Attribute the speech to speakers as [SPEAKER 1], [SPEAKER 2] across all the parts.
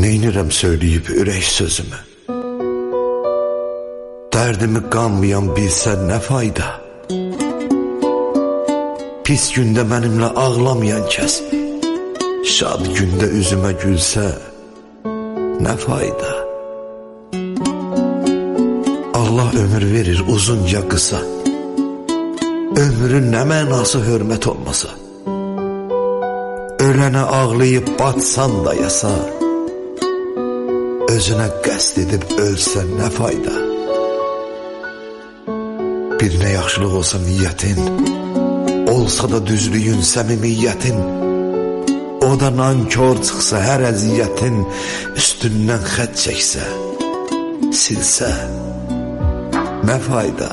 [SPEAKER 1] Neynirəm söyləyib ürək sözümü? Dərdimi qanmayan bilsə nə fayda? Pis gündə mənimlə ağlamayan kəs şad gündə üzümə gülsə nə fayda? Allah ömür verir uzun ya qısa, ömrün nə mənası hörmət olmasa, ölənə ağlayıb batsan da yasa, özünə qəsd edib ölsən nə fayda? Birinə yaxşılıq olsa niyyətin, olsa da düzlüyün, səmimiyyətin, o da nankor çıxsa hər əziyyətin, üstündən xət çəksə, silsə nə fayda?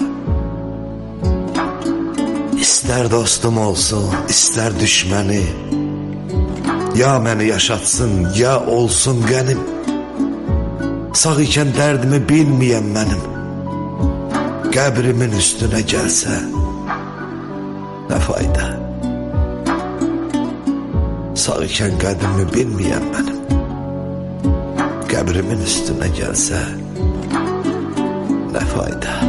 [SPEAKER 1] İstər dostum olsun, istər düşməni, ya məni yaşatsın, ya olsun qənim. Sağ ikən dərdimi bilməyən mənim, qəbrimin üstünə gəlsə nə fayda? Sağ ikən qədrimi bilməyən mənim, qəbrimin üstünə gəlsə nə fayda?